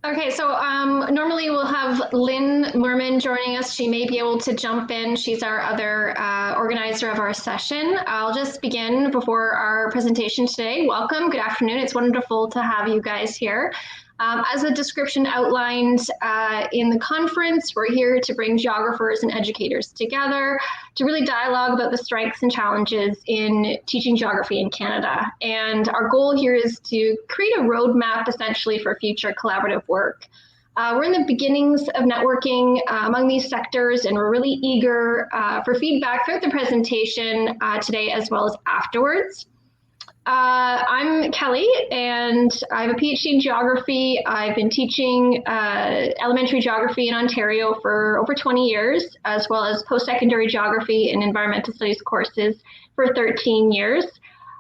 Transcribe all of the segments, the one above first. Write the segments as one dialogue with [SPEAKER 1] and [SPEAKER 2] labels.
[SPEAKER 1] Okay, so normally we'll have Lynn Moorman joining us. She may be able to jump in. She's our other organizer of our session. I'll just begin before our presentation today. Welcome, good afternoon. It's wonderful to have you guys here. As the description outlined in the conference, we're here to bring geographers and educators together to really dialogue about the strengths and challenges in teaching geography in Canada. And our goal here is to create a roadmap essentially for future collaborative work. We're in the beginnings of networking among these sectors, and we're really eager for feedback throughout the presentation today as well as afterwards. I'm Kelley, and I have a PhD in geography. I've been teaching elementary geography in Ontario for over 20 years, as well as post-secondary geography and environmental studies courses for 13 years.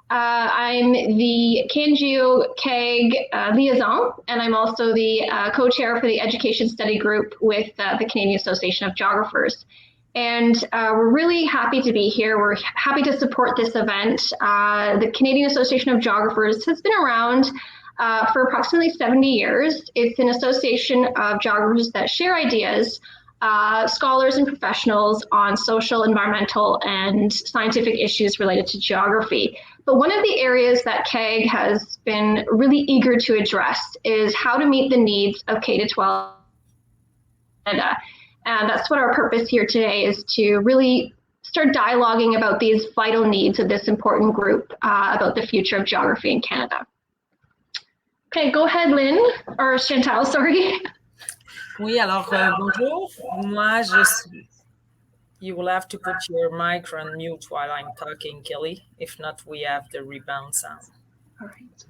[SPEAKER 1] I'm the CanGeo CAG Liaison, and I'm also the co-chair for the education study group with the Canadian Association of Geographers. And we're really happy to be here. We're happy to support this event. The Canadian Association of Geographers has been around for approximately 70 years. It's an association of geographers that share ideas, scholars and professionals on social, environmental, and scientific issues related to geography. But one of the areas that CAG has been really eager to address is how to meet the needs of K-12 Canada. And that's what our purpose here today is, to really start dialoguing about these vital needs of this important group about the future of geography in Canada. Okay, go ahead, Lynn, or Chantal, sorry.
[SPEAKER 2] Oui, alors bonjour. Moi, je suis. You will have to put your mic on mute while I'm talking, Kelley. If not, we have the rebound sound.
[SPEAKER 1] All right.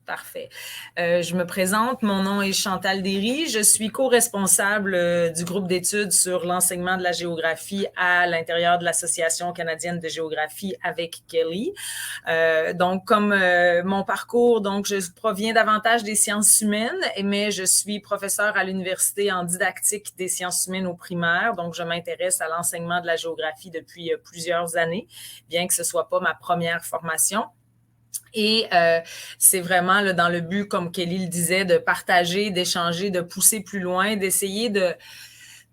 [SPEAKER 2] Parfait. Je me présente, mon nom est Chantal Déry. Je suis co-responsable du groupe d'études sur l'enseignement de la géographie à l'intérieur de l'Association canadienne de géographie avec Kelley. Donc, comme mon parcours, donc je proviens davantage des sciences humaines, mais je suis professeure à l'université en didactique des sciences humaines au primaire. Donc, je m'intéresse à l'enseignement de la géographie depuis plusieurs années, bien que ce soit pas ma première formation. Et c'est vraiment là, dans le but, comme Kelley le disait, de partager, d'échanger, de pousser plus loin, d'essayer de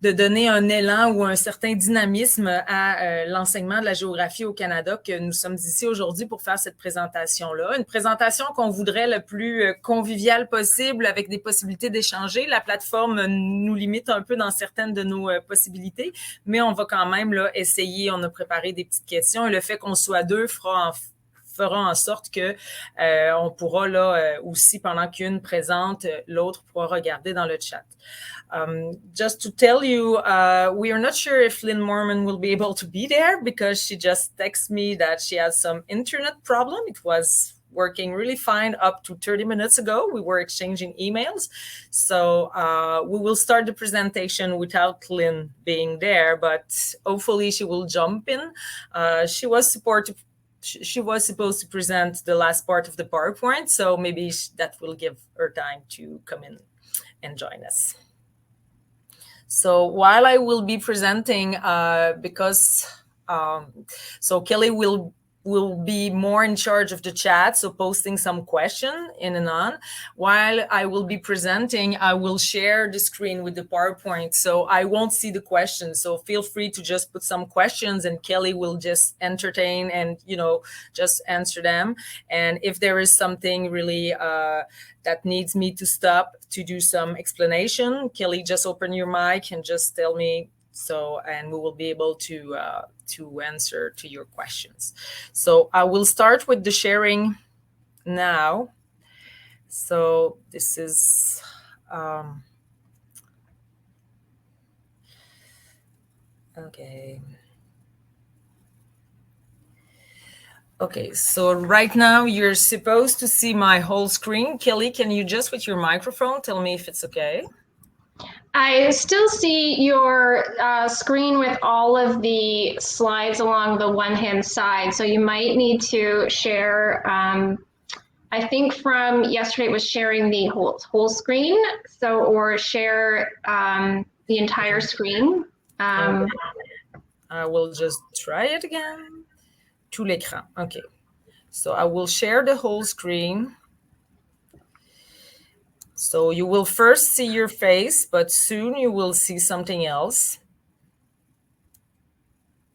[SPEAKER 2] donner un élan ou un certain dynamisme à l'enseignement de la géographie au Canada, que nous sommes ici aujourd'hui pour faire cette présentation-là. Une présentation qu'on voudrait le plus conviviale possible, avec des possibilités d'échanger. La plateforme nous limite un peu dans certaines de nos possibilités, mais on va quand même là, essayer. On a préparé des petites questions, et le fait qu'on soit deux fera en sorte que on pourra là aussi, pendant qu'une présente, l'autre pourra regarder dans le chat. Just to tell you, we are not sure if Lynn Moorman will be able to be there, because she just texted me that she has some internet problem. It was working really fine up to 30 minutes ago. We were exchanging emails. So we will start the presentation without Lynn being there, but hopefully she will jump in. She was supposed to present the last part of the PowerPoint, so maybe that will give her time to come in and join us. So while I will be presenting, so Kelley will be more in charge of the chat, so posting some question in and on. While I will be presenting, I will share the screen with the PowerPoint, so I won't see the questions. So feel free to just put some questions, and Kelley will just entertain and, you know, just answer them. And if there is something really that needs me to stop to do some explanation, Kelley, just open your mic and just tell me. So, and we will be able to answer to your questions. So I will start with the sharing now. So this is okay. Okay, so right now you're supposed to see my whole screen. Kelley, can you just, with your microphone, tell me if it's okay?
[SPEAKER 1] I still see your screen with all of the slides along the one-hand side, so you might need to share. I think from yesterday it was sharing the whole screen, so, or share the entire screen.
[SPEAKER 2] I will just try it again. Tout l'écran. Okay, so I will share the whole screen. So you will first see your face, but soon you will see something else.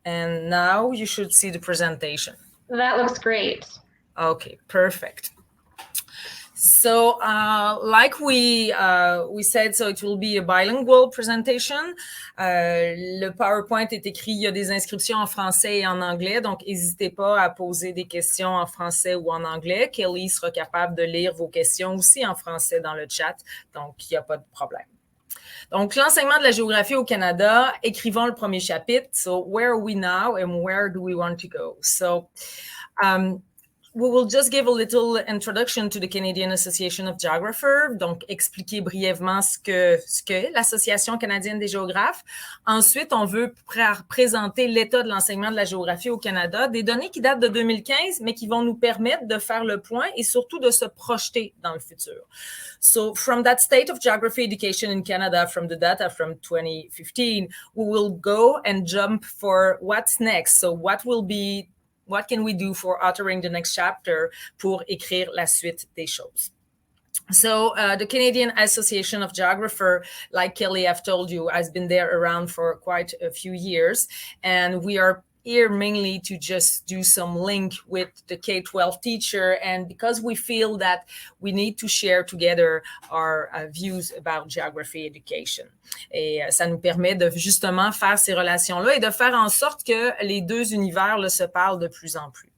[SPEAKER 2] And now you should see the presentation.
[SPEAKER 1] That looks great.
[SPEAKER 2] Okay, perfect. So, like we said, so it will be a bilingual presentation. Le PowerPoint est écrit, il y a des inscriptions en français et en anglais, donc n'hésitez pas à poser des questions en français ou en anglais. Kelley sera capable de lire vos questions aussi en français dans le chat, donc il n'y a pas de problème. Donc, l'enseignement de la géographie au Canada, écrivons le premier chapitre. So, where are we now and where do we want to go? So, we will just give a little introduction to the Canadian Association of Geographers, donc expliquer brièvement ce qu'est l'Association canadienne des géographes. Ensuite, on veut présenter l'état de l'enseignement de la géographie au Canada, des données qui datent de 2015, mais qui vont nous permettre de faire le point et surtout de se projeter dans le futur. So, from that state of geography education in Canada, from the data from 2015, we will go and jump for what's next. So, what can we do for authoring the next chapter pour écrire la suite des choses? So the Canadian Association of Geographers, like Kelley have told you, has been there around for quite a few years. And we are here mainly to just do some link with the K-12 teacher, and because we feel that we need to share together our views about geography education. Et ça nous permet de justement faire ces relations-là et de faire en sorte que les deux univers là, se parlent de plus en plus.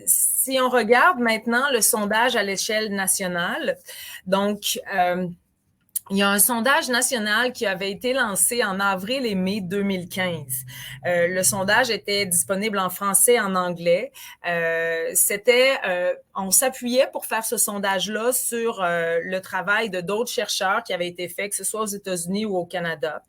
[SPEAKER 2] Si on regarde maintenant le sondage à l'échelle nationale, donc il y a un sondage national qui avait été lancé en avril et mai 2015. Le sondage était disponible en français et en anglais. On s'appuyait pour faire ce sondage-là sur le travail de d'autres chercheurs qui avaient été faits, que ce soit aux États-Unis ou au Canada,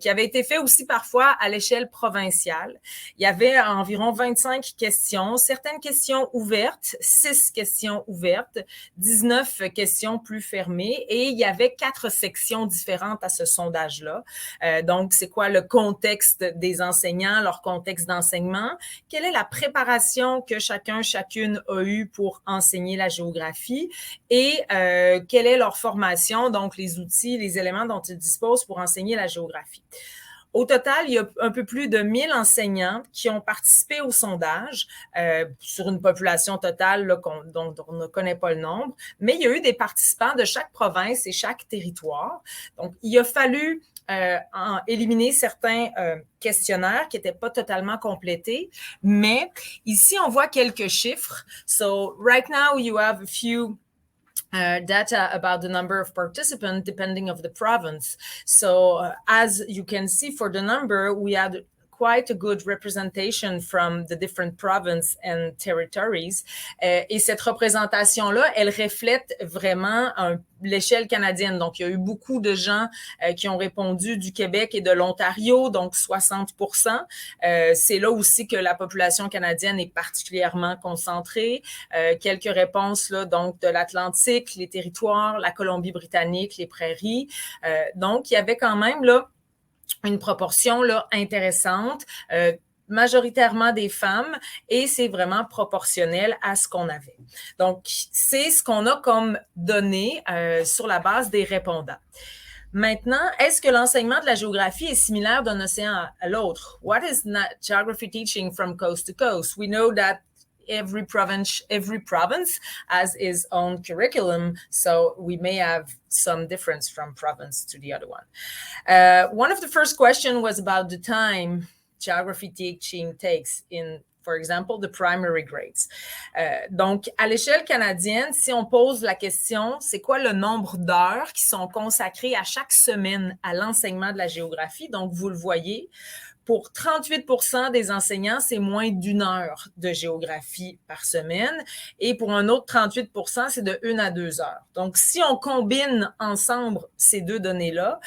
[SPEAKER 2] qui avaient été faits aussi parfois à l'échelle provinciale. Il y avait environ 25 questions, certaines questions ouvertes, 6 questions ouvertes, 19 questions plus fermées, et il y avait 4 sections différentes à ce sondage-là. Donc, c'est quoi le contexte des enseignants, leur contexte d'enseignement? Quelle est la préparation que chacune a eue pour enseigner la géographie? Et quelle est leur formation, donc les outils, les éléments dont ils disposent pour enseigner la géographie? Au total, il y a un peu plus de 1000 enseignants qui ont participé au sondage sur une population totale là, dont on ne connaît pas le nombre, mais il y a eu des participants de chaque province et chaque territoire. Donc, il a fallu éliminer certains questionnaires qui n'étaient pas totalement complétés, mais ici, on voit quelques chiffres. So, right now, you have a few data about the number of participants depending of the province. So as you can see for the number, we had quite a good representation from the different provinces and territories. Et cette représentation-là, elle reflète vraiment l'échelle canadienne. Donc, il y a eu beaucoup de gens qui ont répondu du Québec et de l'Ontario, donc 60%. C'est là aussi que la population canadienne est particulièrement concentrée. Quelques réponses, là, donc de l'Atlantique, les territoires, la Colombie-Britannique, les prairies. Donc, il y avait quand même, là, une proportion là, intéressante, majoritairement des femmes, et c'est vraiment proportionnel à ce qu'on avait. Donc, c'est ce qu'on a comme données sur la base des répondants. Maintenant, est-ce que l'enseignement de la géographie est similaire d'un océan à l'autre? What is geography teaching from coast to coast? We know that every province has its own curriculum, so we may have some difference from province to the other one. One of the first questions was about the time geography teaching takes in, for example, the primary grades. Donc, à l'échelle canadienne, si on pose la question, c'est quoi le nombre d'heures qui sont consacrées à chaque semaine à l'enseignement de la géographie? Donc, vous le voyez, pour 38% des enseignants, c'est moins d'1 heure de géographie par semaine. Et pour un autre 38%, c'est de 1 à 2 heures. Donc, si on combine ensemble ces deux données-là,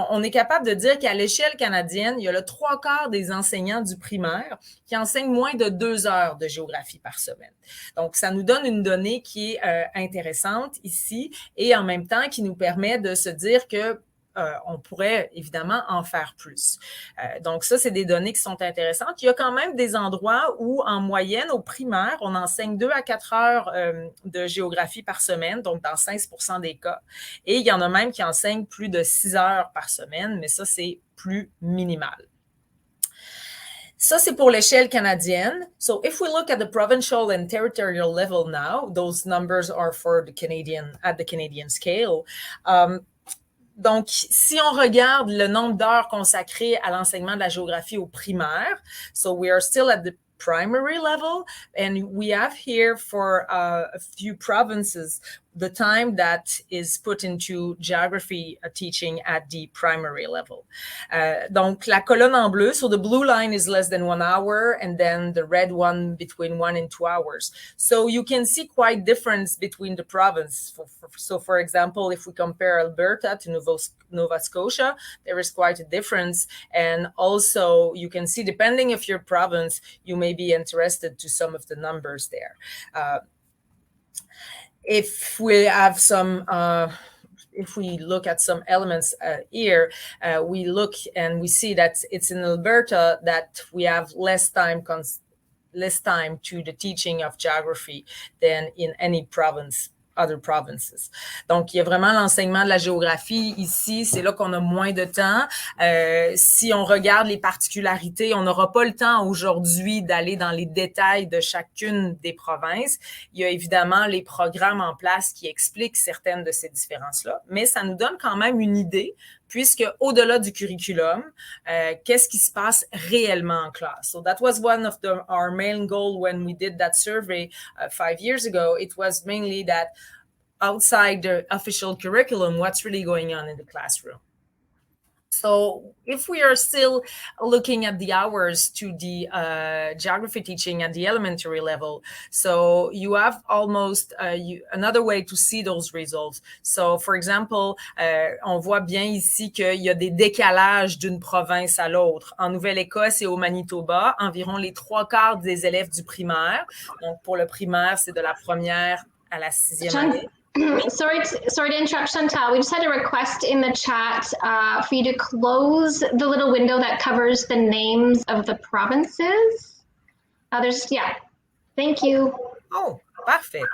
[SPEAKER 2] on est capable de dire qu'à l'échelle canadienne, il y a le 3/4 des enseignants du primaire qui enseignent moins de 2 heures de géographie par semaine. Donc, ça nous donne une donnée qui est intéressante ici et en même temps qui nous permet de se dire que on pourrait évidemment en faire plus. Donc ça, c'est des données qui sont intéressantes. Il y a quand même des endroits où, en moyenne, au primaire, on enseigne 2 à 4 heures de géographie par semaine, donc dans 16% des cas. Et il y en a même qui enseignent plus de 6 heures par semaine, mais ça, c'est plus minimal. Ça, c'est pour l'échelle canadienne. So if we look at the provincial and territorial level now, those numbers are for the at the Canadian scale. Donc, si on regarde le nombre d'heures consacrées à l'enseignement de la géographie au primaire, so we are still at the primary level, and we have here for a few provinces the time that is put into geography teaching at the primary level. Donc, la colonne en bleu, so the blue line is less than 1 hour, and then the red one between 1 and 2 hours. So you can see quite difference between the province. So, for example, if we compare Alberta to Nova Scotia, there is quite a difference. And also, you can see, depending of your province, you may be interested to some of the numbers there. If we have some, if we look at some elements here, we look and we see that it's in Alberta that we have less time to the teaching of geography than in any province. Other provinces. Donc, il y a vraiment l'enseignement de la géographie ici, c'est là qu'on a moins de temps. Si on regarde les particularités, on n'aura pas le temps aujourd'hui d'aller dans les détails de chacune des provinces. Il y a évidemment les programmes en place qui expliquent certaines de ces différences-là, mais ça nous donne quand même une idée, puisque au-delà du curriculum, qu'est-ce qui se passe réellement en classe? So that was one of our main goal when we did that survey 5 years ago. It was mainly that outside the official curriculum, what's really going on in the classroom. So if we are still looking at the hours to the geography teaching at the elementary level, so you have almost another way to see those results. So, for example, on voit bien ici qu'il y a des décalages d'une province à l'autre. En Nouvelle-Écosse et au Manitoba, environ les 3/4 des élèves du primaire. Donc, pour le primaire, c'est de la première à la 6e année.
[SPEAKER 1] Sorry to interrupt, Chantal. We just had a request in the chat for you to close the little window that covers the names of the provinces. Thank you.
[SPEAKER 2] Oh, parfait.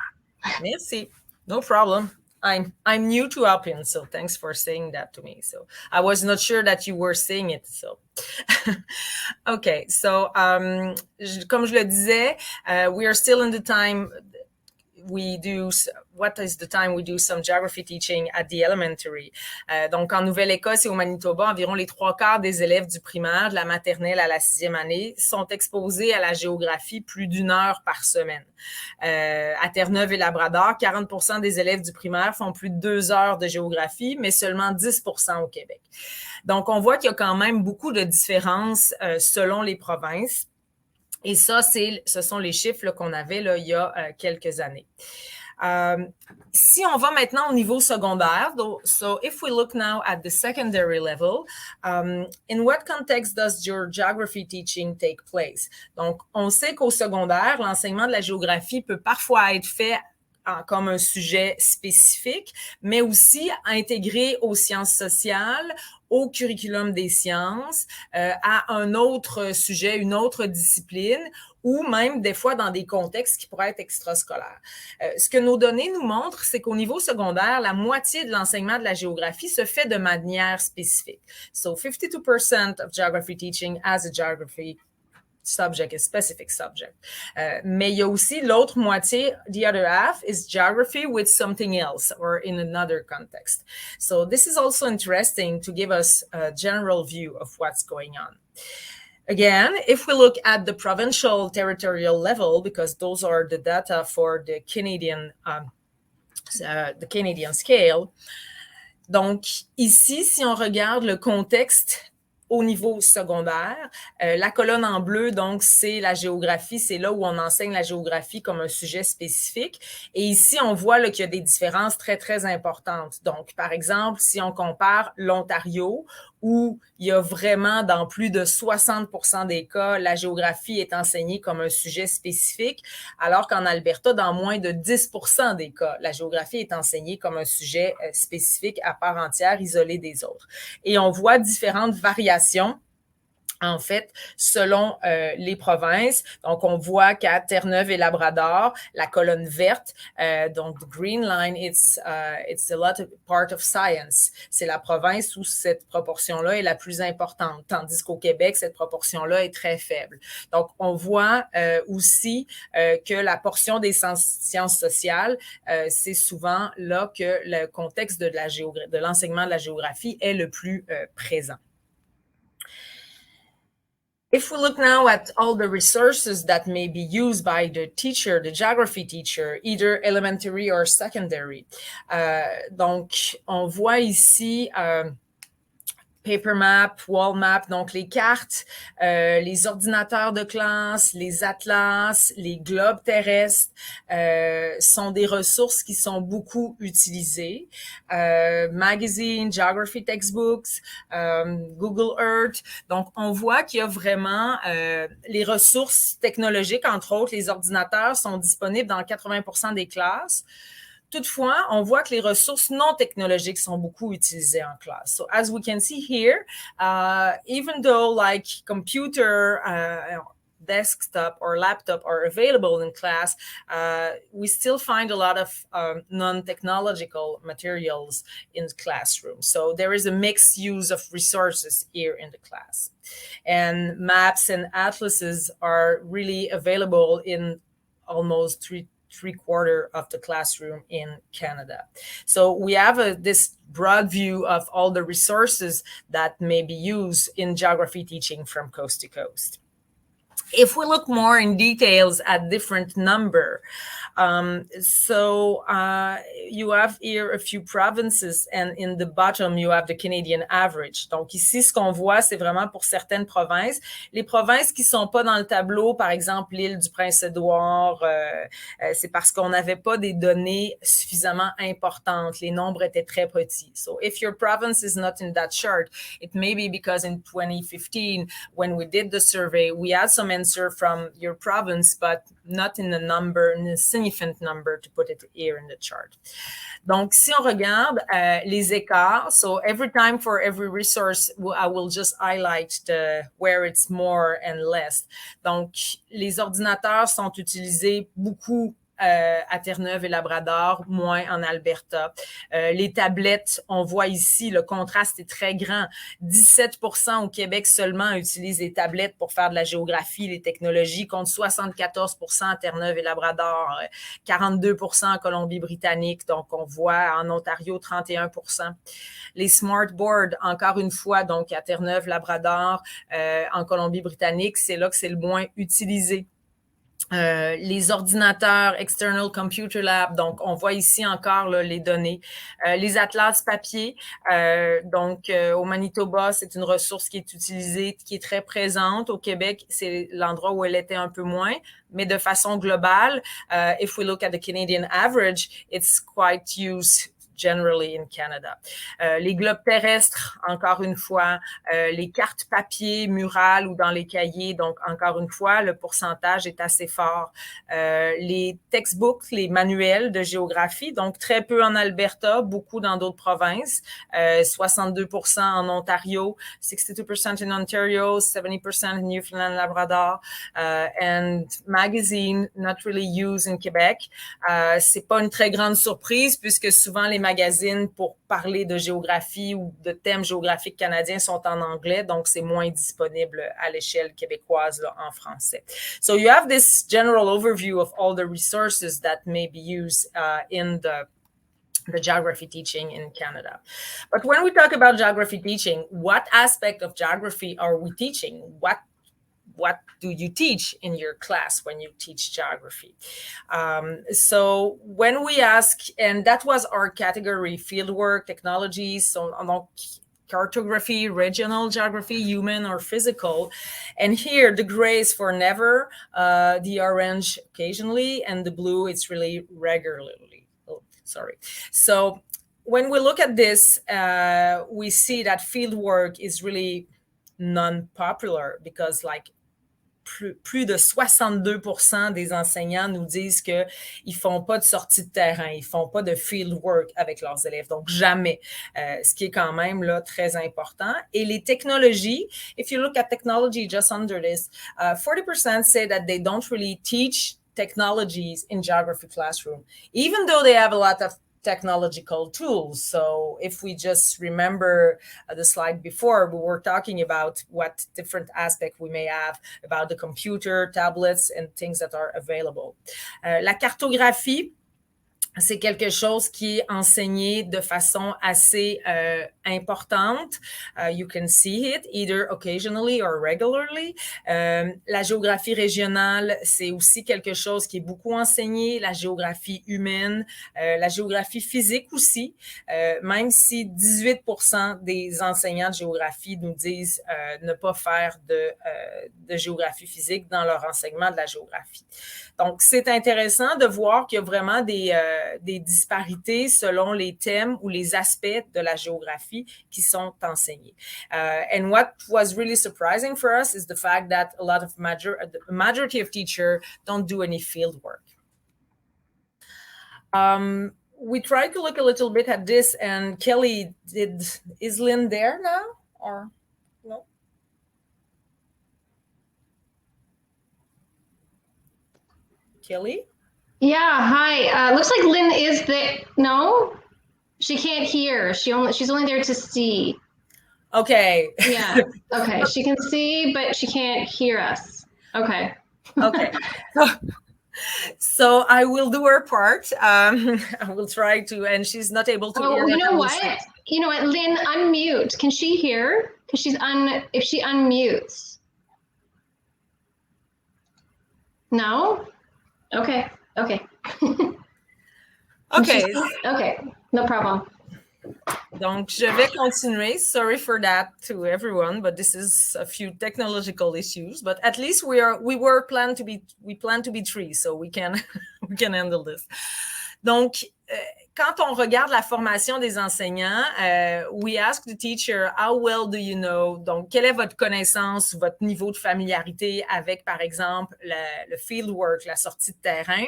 [SPEAKER 2] Merci. No problem. I'm new to Alpine, so thanks for saying that to me. So I was not sure that you were saying it. So, okay. So, comme je le disais, we are still in the time. What is the time we do some geography teaching at the elementary? Donc, en Nouvelle-Écosse et au Manitoba, environ les 3/4 des élèves du primaire, de la maternelle à la 6e année, sont exposés à la géographie plus d'1 heure par semaine. À Terre-Neuve et Labrador, 40% des élèves du primaire font plus de 2 heures de géographie, mais seulement 10% au Québec. Donc, on voit qu'il y a quand même beaucoup de différences selon les provinces. Et ça, ce sont les chiffres qu'on avait là, il y a quelques années. Si on va maintenant au niveau secondaire, so if we look now at the secondary level, in what context does your geography teaching take place? Donc, on sait qu'au secondaire, l'enseignement de la géographie peut parfois être fait comme un sujet spécifique, mais aussi intégré aux sciences sociales, au curriculum des sciences, à un autre sujet, une autre discipline, ou même des fois dans des contextes qui pourraient être extrascolaires. Ce que nos données nous montrent, c'est qu'au niveau secondaire, la moitié de l'enseignement de la géographie se fait de manière spécifique. So 52% of geography teaching as a geography subject, a specific subject. Mais il y a aussi l'autre moitié, the other half is geography with something else or in another context. So this is also interesting to give us a general view of what's going on. Again, if we look at the provincial territorial level, because those are the data for the Canadian scale. Donc ici, si on regarde le contexte au niveau secondaire, la colonne en bleu, donc, c'est la géographie. C'est là où on enseigne la géographie comme un sujet spécifique. Et ici, on voit là, qu'il y a des différences très, très importantes. Donc, par exemple, si on compare l'Ontario, où il y a vraiment, dans plus de 60% des cas, la géographie est enseignée comme un sujet spécifique, alors qu'en Alberta, dans moins de 10% des cas, la géographie est enseignée comme un sujet spécifique à part entière, isolé des autres. Et on voit différentes variations en fait, selon les provinces. Donc, on voit qu'à Terre-Neuve et Labrador, la colonne verte, donc the green line, it's a lot of part of science. C'est la province où cette proportion-là est la plus importante, tandis qu'au Québec, cette proportion-là est très faible. Donc, on voit aussi que la portion des sciences sociales, c'est souvent là que le contexte de l'enseignement de la géographie est le plus présent. If we look now at all the resources that may be used by the teacher, the geography teacher, either elementary or secondary, donc on voit ici paper map, wall map, donc les cartes, les ordinateurs de classe, les atlas, les globes terrestres sont des ressources qui sont beaucoup utilisées. Magazine, geography textbooks, Google Earth. Donc, on voit qu'il y a vraiment les ressources technologiques, entre autres, les ordinateurs sont disponibles dans 80% des classes. Toutefois, on voit que les ressources non technologiques sont beaucoup utilisées en classe. So as we can see here, even though like computer, desktop or laptop are available in class, we still find a lot of non-technological materials in the classroom. So there is a mixed use of resources here in the class. And maps and atlases are really available in almost three-quarters of the classroom in Canada. So we have this broad view of all the resources that may be used in geography teaching from coast to coast. If we look more in details at different number, you have here a few provinces, and in the bottom, you have the Canadian average. Donc ici, ce qu'on voit, c'est vraiment pour certaines provinces. Les provinces qui sont pas dans le tableau, par exemple l'île du Prince-Édouard, c'est parce qu'on n'avait pas des données suffisamment importantes. Les nombres étaient très petits. So if your province is not in that chart, it may be because in 2015, when we did the survey, we had some answer from your province, but not in a significant number to put it here in the chart. Donc, si on regarde les écarts, so every time for every resource, I will just highlight where it's more and less. Donc, les ordinateurs sont utilisés beaucoup à Terre-Neuve et Labrador, moins en Alberta. Les tablettes, on voit ici, le contraste est très grand. 17% au Québec seulement utilisent les tablettes pour faire de la géographie, les technologies, contre 74% à Terre-Neuve et Labrador, 42% en Colombie-Britannique, donc on voit en Ontario 31%. Les smartboards, encore une fois, donc à Terre-Neuve, Labrador, en Colombie-Britannique, c'est là que c'est le moins utilisé. Les ordinateurs External Computer Lab, donc on voit ici encore là, les données. Les atlas papier, au Manitoba, c'est une ressource qui est utilisée, qui est très présente. Au Québec, c'est l'endroit où elle était un peu moins, mais de façon globale, if we look at the Canadian average, it's quite used generally in Canada. Les globes terrestres, encore une fois, les cartes papier, murales ou dans les cahiers, donc encore une fois, le pourcentage est assez fort. Les textbooks, les manuels de géographie, donc très peu en Alberta, beaucoup dans d'autres provinces, 62% en Ontario, 62% in Ontario, 70% in Newfoundland, Labrador, and magazine not really used in Québec. C'est pas une très grande surprise puisque souvent les magazines pour parler de géographie ou de thèmes géographiques canadiens sont en anglais, donc c'est moins disponible à l'échelle québécoise là, en français. So you have this general overview of all the resources that may be used in the geography teaching in Canada. But when we talk about geography teaching, what aspect of geography are we teaching? What do you teach in your class when you teach geography? So when we ask, and that was our category, fieldwork, technologies, so cartography, regional geography, human or physical. And here the gray is for never, the orange occasionally, and the blue it's really regularly. Oh, sorry. So when we look at this, we see that field work is really non-popular because plus de 62% des enseignants nous disent qu'ils ne font pas de sortie de terrain, ils ne font pas de field work avec leurs élèves, donc jamais, ce qui est quand même là, très important. Et les technologies, if you look at technology just under this, 40% say that they don't really teach technologies in geography classroom, even though they have a lot of technological tools. So if we just remember the slide before, we were talking about what different aspects we may have about the computer, tablets, and things that are available. La cartographie, c'est quelque chose qui est enseigné de façon assez importante. You can see it either occasionally or regularly. La géographie régionale, c'est aussi quelque chose qui est beaucoup enseigné. La géographie humaine, la géographie physique aussi, même si 18% des enseignants de géographie nous disent ne pas faire de géographie physique dans leur enseignement de la géographie. Donc, c'est intéressant de voir qu'il y a vraiment des disparités selon les thèmes ou les aspects de la géographie qui sont enseignés. And what was really surprising for us is the fact that a lot of majority of teachers don't do any field work. We tried to look a little bit at this, and Kelley, is Lynn there now or no? Kelley?
[SPEAKER 1] Yeah, hi. Looks like Lynn is there. No, she can't hear. She's only there to see.
[SPEAKER 2] Okay.
[SPEAKER 1] Yeah. Okay. She can see, but she can't hear us. Okay.
[SPEAKER 2] Okay. So I will do her part. I will try to, and she's not able to hear.
[SPEAKER 1] You know what? You know what? Lynn, unmute. Can she hear? Because if she unmutes. No? Okay. Okay.
[SPEAKER 2] Okay.
[SPEAKER 1] Okay. No problem.
[SPEAKER 2] Donc, je vais continuer. Sorry for that to everyone, but this is a few technological issues. But at least we plan to be three, so we can handle this. Donc, quand on regarde la formation des enseignants, we ask the teacher, how well do you know? Donc, quelle est votre connaissance, votre niveau de familiarité avec, par exemple, le field work, la sortie de terrain?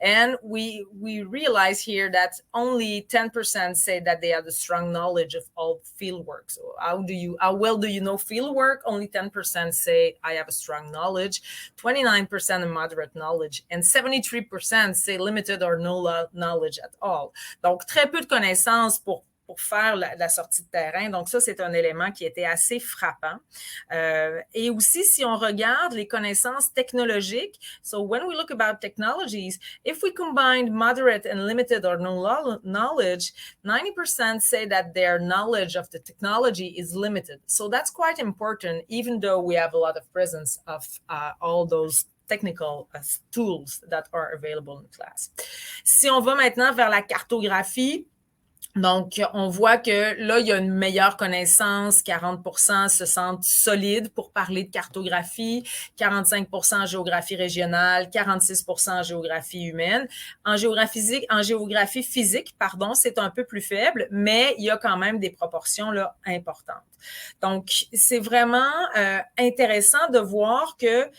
[SPEAKER 2] And we realize here that only 10% say that they have a strong knowledge of all field work. So how well do you know field work? Only 10% say I have a strong knowledge, 29% a moderate knowledge, and 73% say limited or no knowledge at all. Donc, très peu de connaissances pour faire la sortie de terrain. Donc, ça, c'est un élément qui était assez frappant. Et aussi, si on regarde les connaissances technologiques, so when we look about technologies, if we combine moderate and limited or no knowledge, 90% say that their knowledge of the technology is limited. So that's quite important, even though we have a lot of presence of all those technical tools that are available in class. Si on va maintenant vers la cartographie, donc, on voit que là, il y a une meilleure connaissance. 40% se sentent solides pour parler de cartographie, 45% en géographie régionale, 46% en géographie humaine. En géographie physique, c'est un peu plus faible, mais il y a quand même des proportions là, importantes. Donc, c'est vraiment intéressant de voir que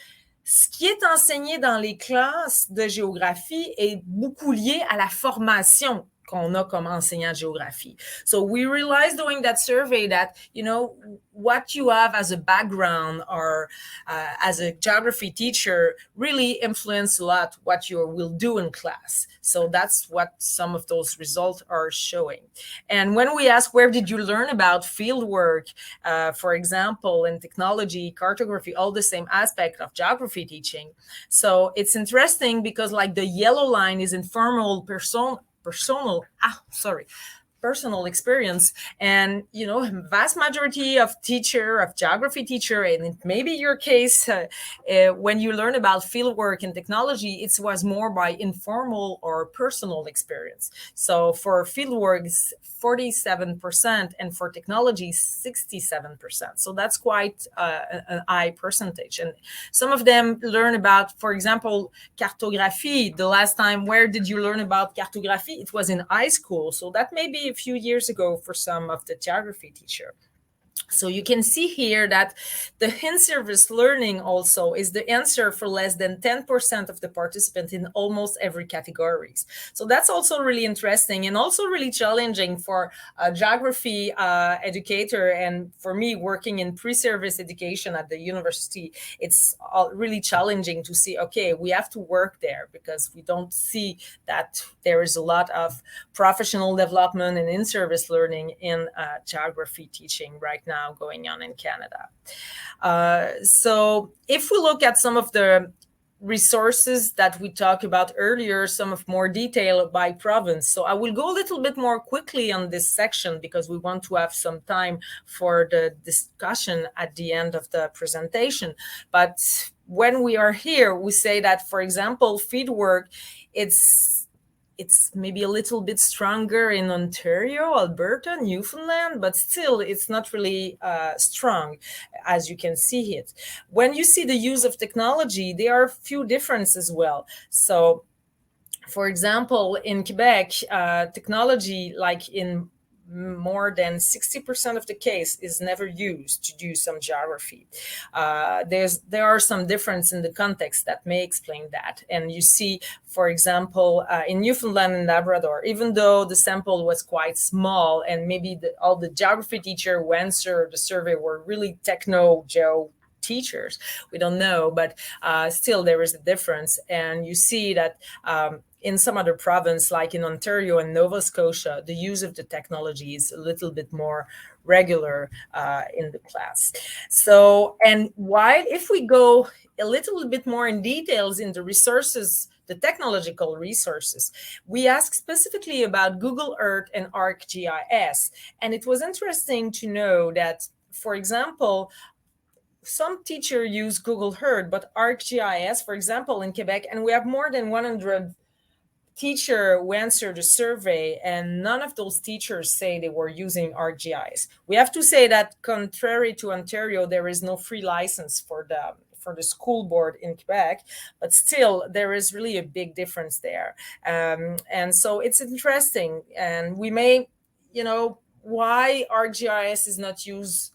[SPEAKER 2] ce qui est enseigné dans les classes de géographie est beaucoup lié à la formation qu'on a comme enseignant de géographie. So we realized doing that survey that, you know, what you have as a background or as a geography teacher really influence a lot what you will do in class. So that's what some of those results are showing. And when we ask, where did you learn about fieldwork, for example, in technology, cartography, all the same aspect of geography teaching. So it's interesting because like the yellow line is informal personal experience. And, you know, vast majority of geography teacher, and it may be your case, when you learn about fieldwork and technology, it was more by informal or personal experience. So for fieldwork, it's 47%, and for technology, 67%. So that's quite a high percentage. And some of them learn about, for example, cartography. The last time, where did you learn about cartography? It was in high school. So that may be a few years ago for some of the geography teacher. So you can see here that the in-service learning also is the answer for less than 10% of the participants in almost every categories. So that's also really interesting and also really challenging for a geography educator. And for me, working in pre-service education at the university, it's really challenging to see, okay, we have to work there because we don't see that there is a lot of professional development and in-service learning in geography teaching right now going on in Canada. So if we look at some of the resources that we talked about earlier, some of more detail by province. So I will go a little bit more quickly on this section because we want to have some time for the discussion at the end of the presentation. But when we are here, we say that, for example, fieldwork, it's maybe a little bit stronger in Ontario, Alberta, Newfoundland, but still it's not really strong, as you can see it. When you see the use of technology, there are a few differences as well. So, for example, in Quebec, technology, like in more than 60% of the case, is never used to do some geography. There are some difference in the context that may explain that. And you see, for example, in Newfoundland and Labrador, even though the sample was quite small and maybe all the geography teacher who answered the survey were really techno-geo teachers, we don't know, but still there is a difference. And you see that in some other province, like in Ontario and Nova Scotia, the use of the technology is a little bit more regular in the class. So, and while if we go a little bit more in details in the resources, the technological resources, we asked specifically about Google Earth and ArcGIS. And it was interesting to know that, for example, some teachers use Google Earth, but ArcGIS, for example, in Quebec, and we have more than 100 teachers who answered the survey, and none of those teachers say they were using ArcGIS. We have to say that, contrary to Ontario, there is no free license for the school board in Quebec, but still there is really a big difference there. And so it's interesting, and we may, why ArcGIS is not used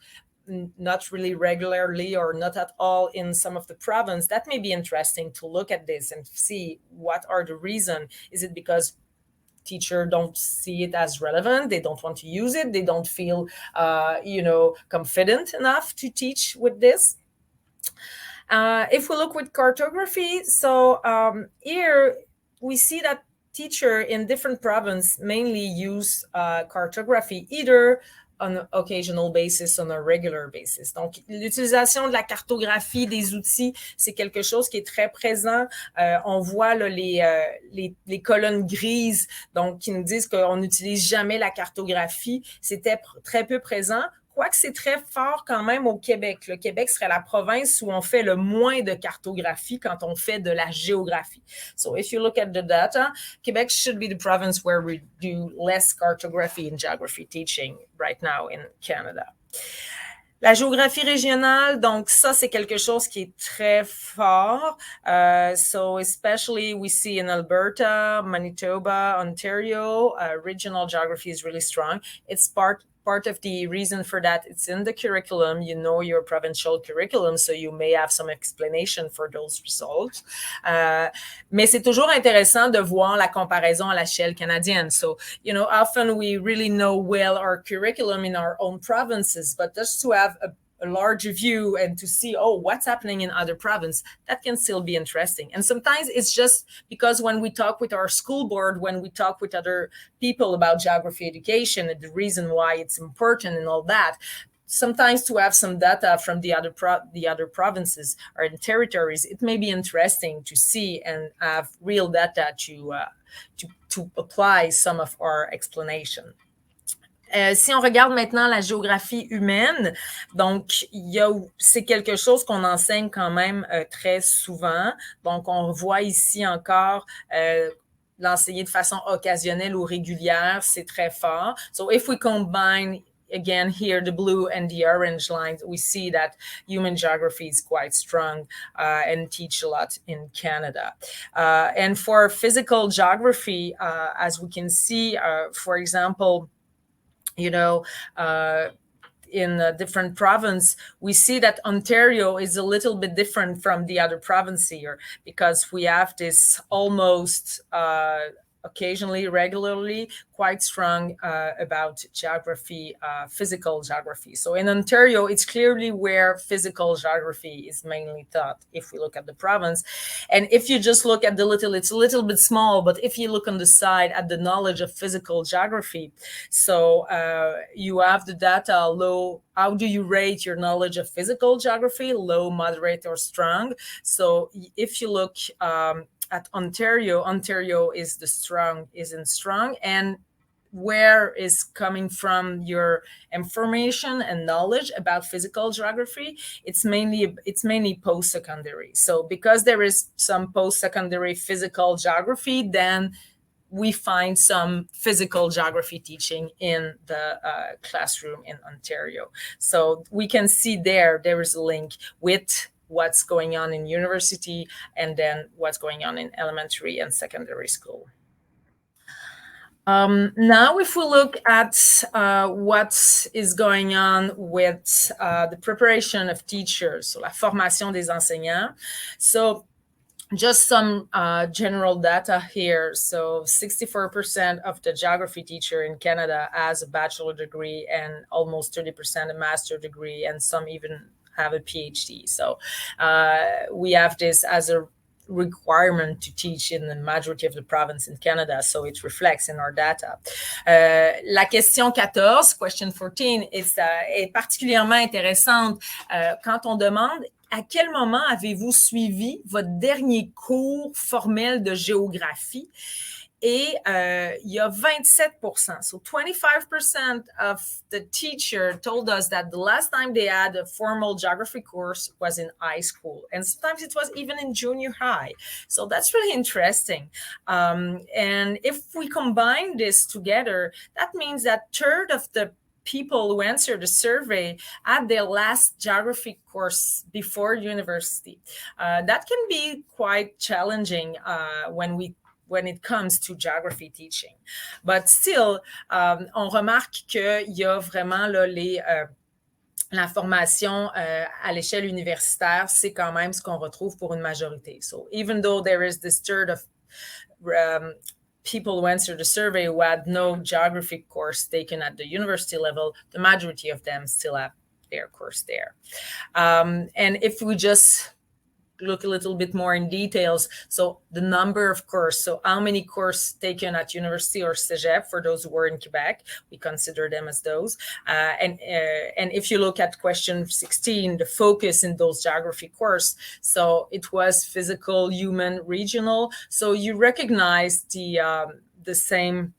[SPEAKER 2] not really regularly or not at all in some of the province, that may be interesting to look at this and see what are the reasons. Is it because teachers don't see it as relevant, they don't want to use it, they don't feel confident enough to teach with this? If we look with cartography, so here we see that teachers in different provinces mainly use cartography either on an occasional basis, on a regular basis. Donc, l'utilisation de la cartographie, des outils, c'est quelque chose qui est très présent. On voit là, les colonnes grises, donc qui nous disent qu'on n'utilise jamais la cartographie. C'était très peu présent. Quoique c'est très fort quand même au Québec. Le Québec serait la province où on fait le moins de cartographie quand on fait de la géographie. So if you look at the data, Quebec should be the province where we do less cartography and geography teaching right now in Canada. La géographie régionale, donc ça, c'est quelque chose qui est très fort. So especially we see in Alberta, Manitoba, Ontario, regional geography is really strong. It's part of the reason for that, it's in the curriculum, your provincial curriculum, so you may have some explanation for those results. Mais c'est toujours intéressant de voir la comparaison à l'échelle canadienne. So, often we really know well our curriculum in our own provinces, but just to have a larger view and to see, what's happening in other provinces, that can still be interesting. And sometimes it's just because when we talk with our school board, when we talk with other people about geography education and the reason why it's important and all that, sometimes to have some data from the other provinces or territories, it may be interesting to see and have real data to apply some of our explanation. Si on regarde maintenant la géographie humaine, donc c'est quelque chose qu'on enseigne quand même très souvent. Donc on voit ici encore l'enseigner de façon occasionnelle ou régulière, c'est très fort. So if we combine again here the blue and the orange lines, we see that human geography is quite strong and teach a lot in Canada. And for physical geography, as we can see, for example, you know, in a different province, we see that Ontario is a little bit different from the other province here, because we have this almost occasionally, regularly, quite strong about geography, physical geography. So in Ontario, it's clearly where physical geography is mainly taught, if we look at the province. And if you just look at the little, it's a little bit small, but if you look on the side at the knowledge of physical geography, so you have the data low. How do you rate your knowledge of physical geography? Low, moderate, or strong? So if you look at Ontario, Ontario is isn't strong, and where is coming from your information and knowledge about physical geography? It's mainly post-secondary. So because there is some post-secondary physical geography, then we find some physical geography teaching in the classroom in Ontario. So we can see there is a link with what's going on in university and then what's going on in elementary and secondary school. Now, if we look at what is going on with the preparation of teachers, so la formation des enseignants. So just some general data here. So 64% of the geography teacher in Canada has a bachelor degree, and almost 30% a master degree, and some even have a PhD. So we have this as a requirement to teach in the majority of the province in Canada, so it reflects in our data. La question 14, question 14, est particulièrement intéressante quand on demande à quel moment avez-vous suivi votre dernier cours formel de géographie? Et il y a 27%. So 25% of the teacher told us that the last time they had a formal geography course was in high school. And sometimes it was even in junior high. So that's really interesting. And if we combine this together, that means that third of the people who answered the survey had their last geography course before university. That can be quite challenging when it comes to geography teaching. But still, on remarque qu'il y a vraiment là, la formation à l'échelle universitaire, c'est quand même ce qu'on retrouve pour une majorité. So even though there is this third of people who answered the survey who had no geography course taken at the university level, the majority of them still have their course there. And if we just look a little bit more in details, so the number of courses, so how many courses taken at university or cégep for those who were in Quebec, we consider them as those. And if you look at question 16, the focus in those geography courses, so it was physical, human, regional. So you recognize the same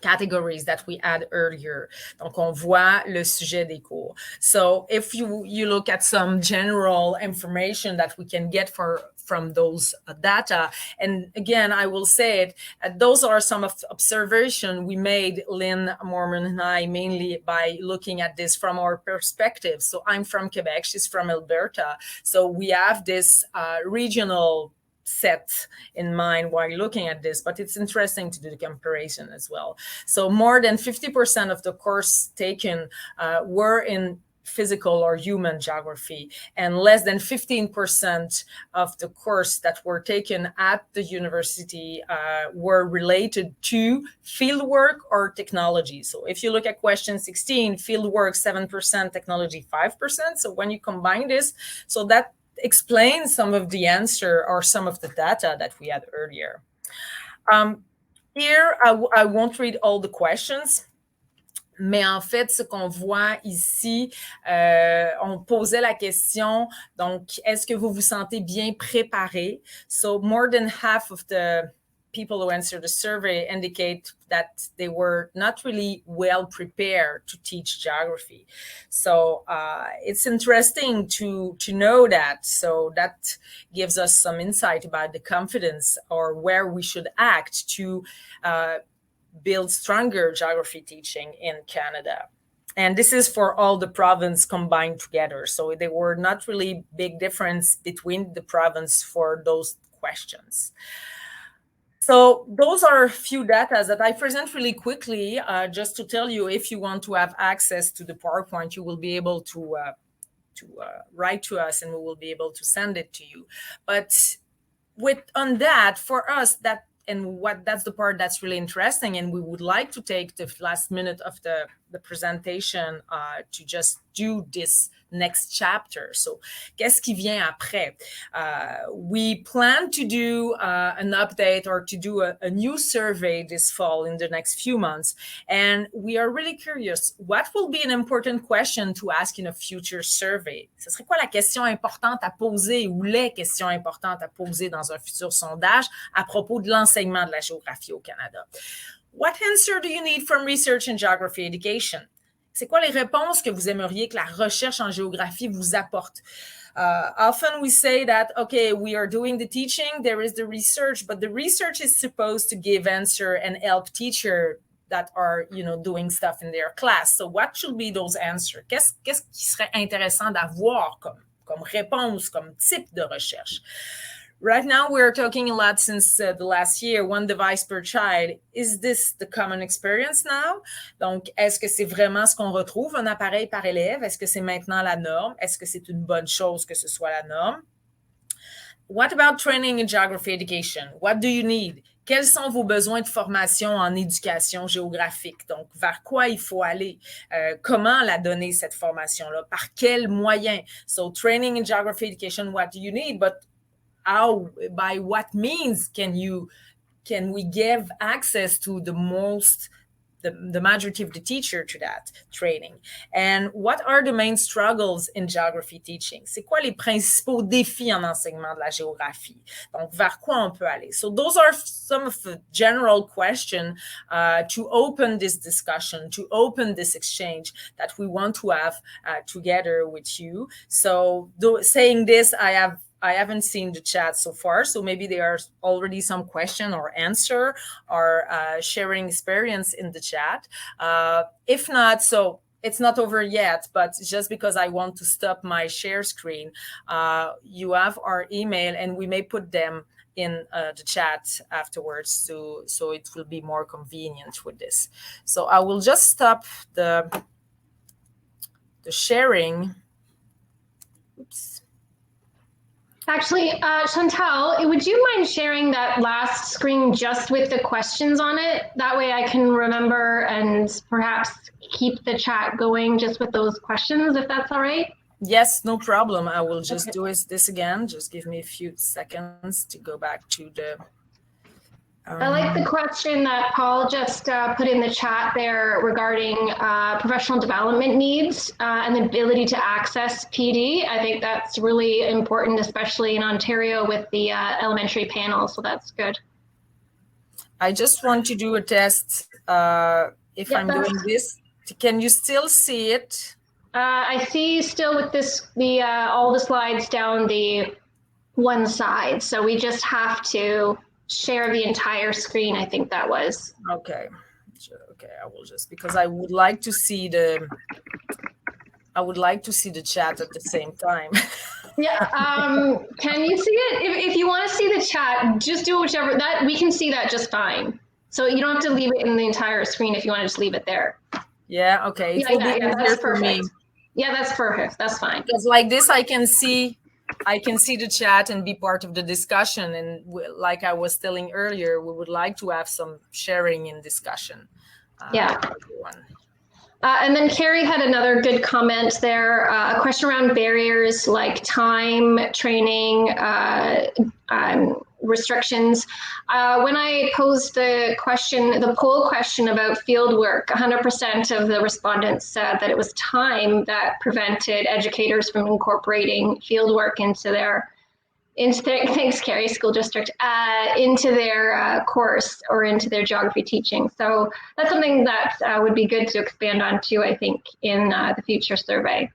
[SPEAKER 2] categories that we had earlier. Donc, on voit le sujet des cours. So if you look at some general information that we can get from those data, and again, I will say it, those are some of the observation we made, Lynn Moorman and I, mainly by looking at this from our perspective. So I'm from Quebec, she's from Alberta. So we have this regional set in mind while looking at this, but it's interesting to do the comparison as well. So more than 50% of the course taken were in physical or human geography, and less than 15% of the course that were taken at the university were related to fieldwork or technology. So if you look at question 16, fieldwork 7%, technology 5%. So when you combine this, so that explains some of the answer or some of the data that we had earlier. Here, I won't read all the questions, mais en fait, ce qu'on voit ici, on posait la question, donc, est-ce que vous vous sentez bien préparé? So more than half of the people who answered the survey indicate that they were not really well prepared to teach geography. So it's interesting to know that. So that gives us some insight about the confidence or where we should act to build stronger geography teaching in Canada. And this is for all the province combined together. So there were not really big difference between the province for those questions. So those are a few data that I present really quickly, just to tell you, if you want to have access to the PowerPoint, you will be able to write to us and we will be able to send it to you. But on that, for us, that's the part that's really interesting, and we would like to take the last minute of the presentation to just do this next chapter. So, qu'est-ce qui vient après? We plan to do an update or to do a new survey this fall in the next few months, and we are really curious, what will be an important question to ask in a future survey? Ce serait quoi la question importante à poser ou les questions importantes à poser dans un futur sondage à propos de l'enseignement de la géographie au Canada? What answer do you need from research in geography education? C'est quoi les réponses que vous aimeriez que la recherche en géographie vous apporte? Often we say that, okay, we are doing the teaching, there is the research, but the research is supposed to give answer and help teacher that are, doing stuff in their class. So what should be those answers? Qu'est-ce qui serait intéressant d'avoir comme réponse, comme type de recherche? Right now, we're talking a lot since the last year, one device per child. Is this the common experience now? Donc, est-ce que c'est vraiment ce qu'on retrouve, un appareil par élève? Est-ce que c'est maintenant la norme? Est-ce que c'est une bonne chose que ce soit la norme? What about training in geography education? What do you need? Quels sont vos besoins de formation en éducation géographique? Donc, vers quoi il faut aller? Comment la donner, cette formation-là? Par quels moyens? So, training in geography education, what do you need? But how, by what means can we give access to the majority of the teacher to that training? And what are the main struggles in geography teaching? C'est quoi les principaux défis en enseignement de la géographie? Donc, vers quoi on peut aller? So those are some of the general questions to open this discussion, to open this exchange that we want to have together with you. So saying this, I haven't seen the chat so far, so maybe there are already some question or answer or sharing experience in the chat. If not, so it's not over yet, but just because I want to stop my share screen, you have our email and we may put them in the chat afterwards so it will be more convenient with this. So I will just stop the sharing. Oops.
[SPEAKER 1] Actually, Chantal, would you mind sharing that last screen just with the questions on it? That way I can remember and perhaps keep the chat going just with those questions, if that's all right?
[SPEAKER 2] Yes, no problem. I will just do this again. Just give me a few seconds to go back to the...
[SPEAKER 1] I like the question that Paul just put in the chat there regarding professional development needs and the ability to access PD. I think that's really important, especially in Ontario with the elementary panel, so that's good.
[SPEAKER 2] I just want to do a test. If I'm doing this, can you still see it?
[SPEAKER 1] I see still with this, all the slides down the one side, so we just have to share the entire screen. I think that was
[SPEAKER 2] okay. I will just, because I would like to see the chat at the same time.
[SPEAKER 1] Yeah. Can you see it? If you want to see the chat, just do whichever. That we can see that just fine. So you don't have to leave it in the entire screen if you want to just leave it there.
[SPEAKER 2] Yeah. Okay.
[SPEAKER 1] That's perfect. Yeah, that's perfect. That's fine.
[SPEAKER 2] Because like this, I can see the chat and be part of the discussion. And like I was telling earlier, we would like to have some sharing and discussion.
[SPEAKER 1] And then Carrie had another good comment there, a question around barriers like time, training, restrictions. When I posed the poll question about field work, 100% of the respondents said that it was time that prevented educators from incorporating field work into their thanks, Carrie, school district, into their course or into their geography teaching. So that's something that would be good to expand on too, I think, in the future survey.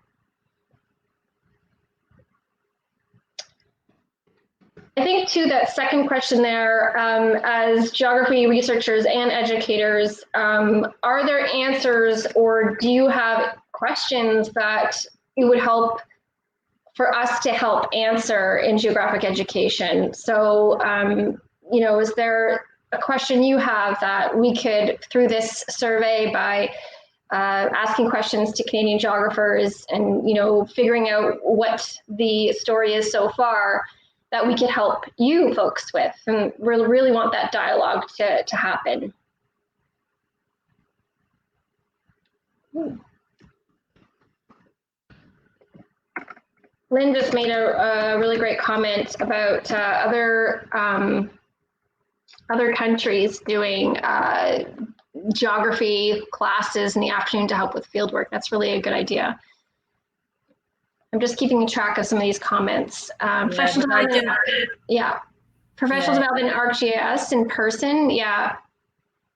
[SPEAKER 1] I think too, that second question there, as geography researchers and educators, are there answers or do you have questions that it would help for us to help answer in geographic education? So, is there a question you have that we could, through this survey, by asking questions to Canadian geographers and, you know, figuring out what the story is so far, that we could help you folks with. And we really want that dialogue to happen. Lynn just made a really great comment about other countries doing geography classes in the afternoon to help with fieldwork. That's really a good idea. I'm just keeping track of some of these comments. Professional development, professional development in ArcGIS in person. Yeah,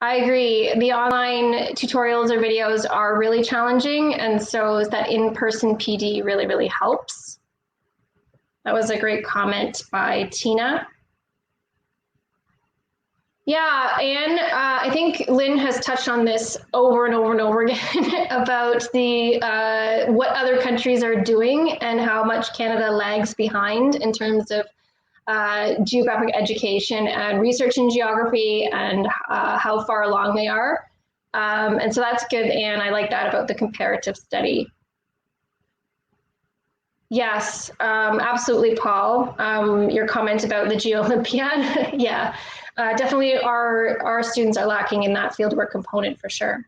[SPEAKER 1] I agree. The online tutorials or videos are really challenging, and so that in-person PD really, really helps. That was a great comment by Tina. Yeah, and I think Lynn has touched on this over and over and over again about the what other countries are doing and how much Canada lags behind in terms of geographic education and research in geography and how far along they are. And so that's good, Anne. I like that about the comparative study. Yes, absolutely, Paul. Your comment about the Geo-Olympiad, yeah. Definitely our students are lacking in that fieldwork component for sure.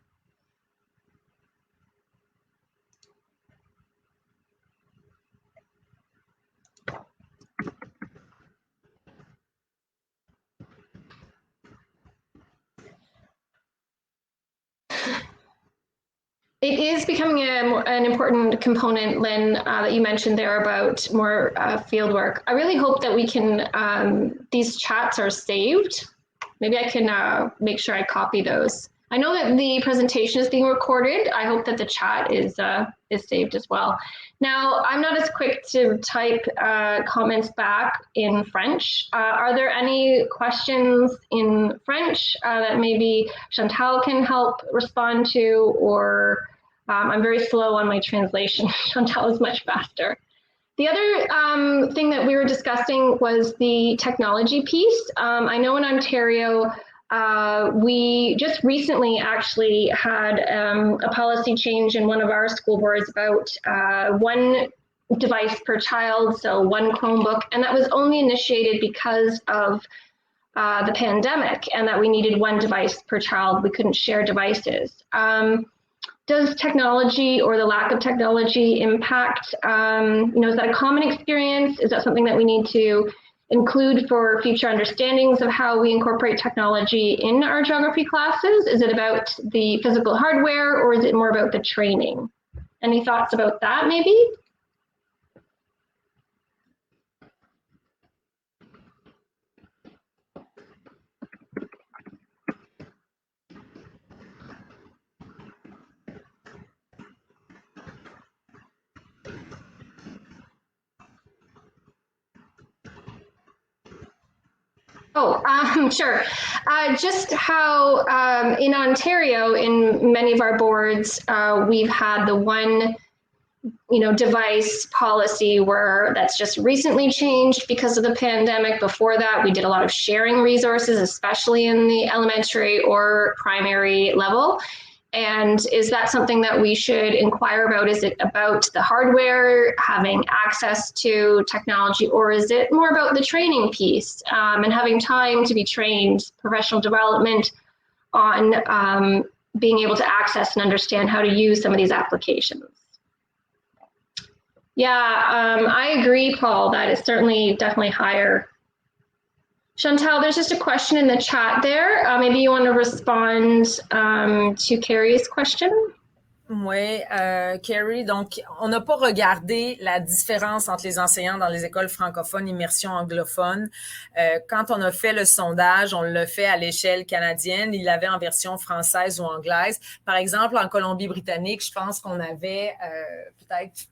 [SPEAKER 1] It is becoming an important component, Lynn, that you mentioned there about more fieldwork. I really hope that we can, these chats are saved. Maybe I can make sure I copy those. I know that the presentation is being recorded. I hope that the chat is saved as well. Now, I'm not as quick to type comments back in French. Are there any questions in French that maybe Chantal can help respond to, or I'm very slow on my translation. Chantal is much faster. The other thing that we were discussing was the technology piece. I know in Ontario, we just recently actually had a policy change in one of our school boards about one device per child, so one Chromebook, and that was only initiated because of the pandemic and that we needed one device per child. We couldn't share devices. Does technology or the lack of technology impact, you know, is that a common experience? Is that something that we need to include for future understandings of how we incorporate technology in our geography classes? Is it about the physical hardware, or is it more about the training? Any thoughts about that maybe? Oh, sure. Just how in Ontario, in many of our boards, we've had the one, you know, device policy where that's just recently changed because of the pandemic. Before that, we did a lot of sharing resources, especially in the elementary or primary level. And is that something that we should inquire about? Is it about the hardware, having access to technology, or is it more about the training piece and having time to be trained, professional development on being able to access and understand how to use some of these applications? Yeah, I agree, Paul, that is certainly definitely higher. Chantal, there's just a question in the chat there. Maybe you want to respond to Carrie's question?
[SPEAKER 2] Oui, Carrie, donc on n'a pas regardé la différence entre les enseignants dans les écoles francophones, immersion anglophone. Quand on a fait le sondage, on l'a fait à l'échelle canadienne. Il l'avait en version française ou anglaise. Par exemple, en Colombie-Britannique, je pense qu'on avait peut-être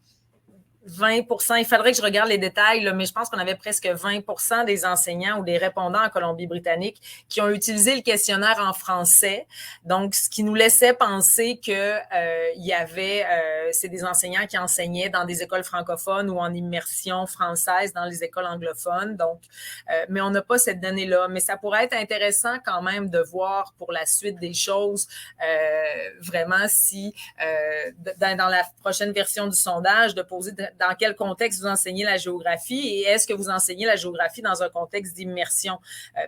[SPEAKER 2] 20%, il faudrait que je regarde les détails, là, mais je pense qu'on avait presque 20% des enseignants ou des répondants en Colombie-Britannique qui ont utilisé le questionnaire en français. Donc, ce qui nous laissait penser que il y avait, c'est des enseignants qui enseignaient dans des écoles francophones ou en immersion française dans les écoles anglophones. Donc, mais on n'a pas cette donnée-là. Mais ça pourrait être intéressant quand même de voir pour la suite des choses, vraiment si dans la prochaine version du sondage, de poser dans quel contexte vous enseignez la géographie et est-ce que vous enseignez la géographie dans un contexte d'immersion.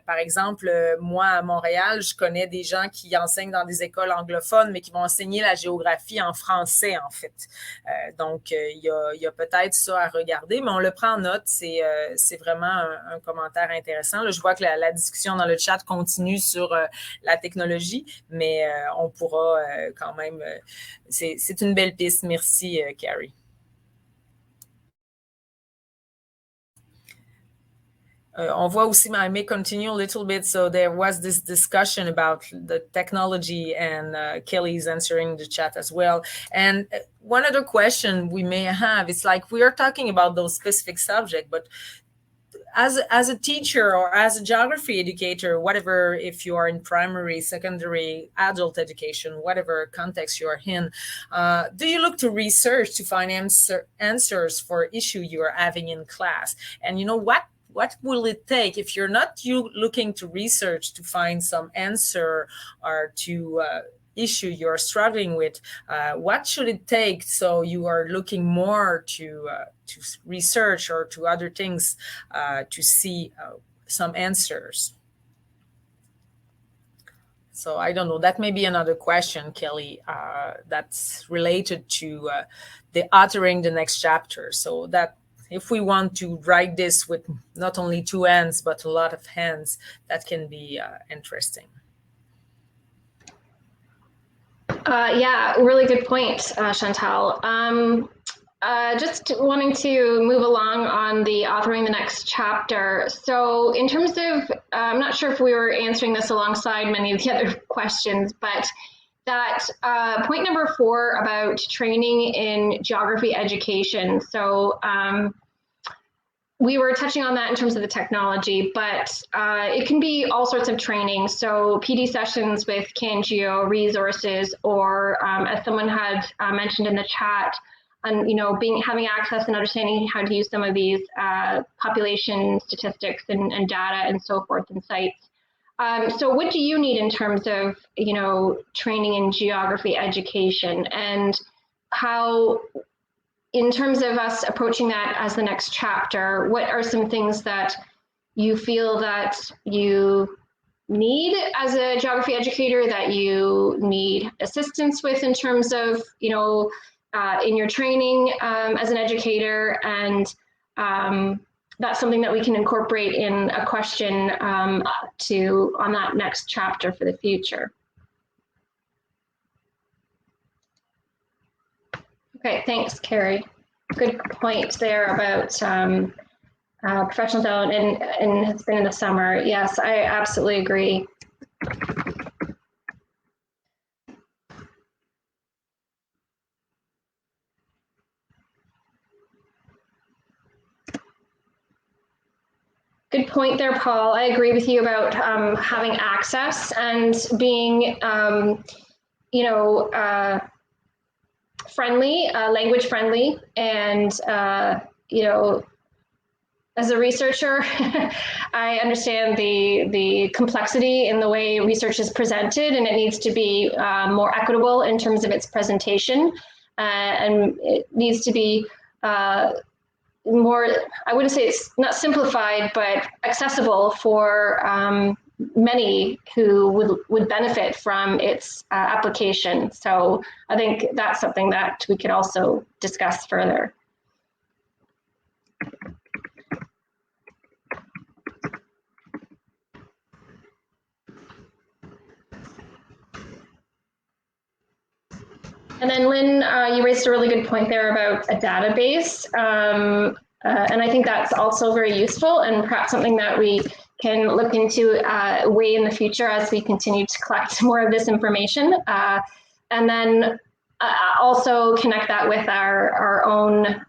[SPEAKER 2] Par exemple, moi, à Montréal, je connais des gens qui enseignent dans des écoles anglophones, mais qui vont enseigner la géographie en français, en fait. Donc, il y a peut-être ça à regarder, mais on le prend en note. C'est vraiment un commentaire intéressant. Là, je vois que la discussion dans le chat continue sur la technologie, mais on pourra quand même... c'est une belle piste. Merci, Carrie. On voit aussi, I may continue a little bit. So there was this discussion about the technology and Kelley's answering the chat as well. And one other question we may have, it's like we are talking about those specific subjects, but as a teacher or as a geography educator, whatever, if you are in primary, secondary, adult education, whatever context you are in, do you look to research to find answers for issue you are having in class? And you know what will it take if you're not looking to research to find some answer or to issue you're struggling with? What should it take so you are looking more to research or to other things to see some answers? So I don't know. That may be another question, Kelley, that's related to the authoring the next chapter. So that if we want to write this with not only two hands, but a lot of hands, that can be interesting.
[SPEAKER 1] Yeah, really good point, Chantal. Just wanting to move along on the authoring the next chapter. So in terms of, I'm not sure if we were answering this alongside many of the other questions, but that point number 4 about training in geography education. So we were touching on that in terms of the technology, but it can be all sorts of training. So PD sessions with CanGeo resources, or as someone had mentioned in the chat, and having access and understanding how to use some of these population statistics and data and so forth and sites. So what do you need in terms of training in geography education, and how, in terms of us approaching that as the next chapter, what are some things that you feel that you need as a geography educator, that you need assistance with in terms of, in your training as an educator, and that's something that we can incorporate in a question on that next chapter for the future. Okay, thanks, Carrie. Good point there about professional development, and it's been in the summer. Yes, I absolutely agree. Good point there, Paul. I agree with you about having access and being, friendly, language friendly, and as a researcher, I understand the complexity in the way research is presented, and it needs to be more equitable in terms of its presentation, and it needs to be more, I wouldn't say it's not simplified, but accessible for many who would benefit from its application. So I think that's something that we could also discuss further. And then Lynn, you raised a really good point there about a database. And I think that's also very useful, and perhaps something that we can look into way in the future as we continue to collect more of this information. And then also connect that with our own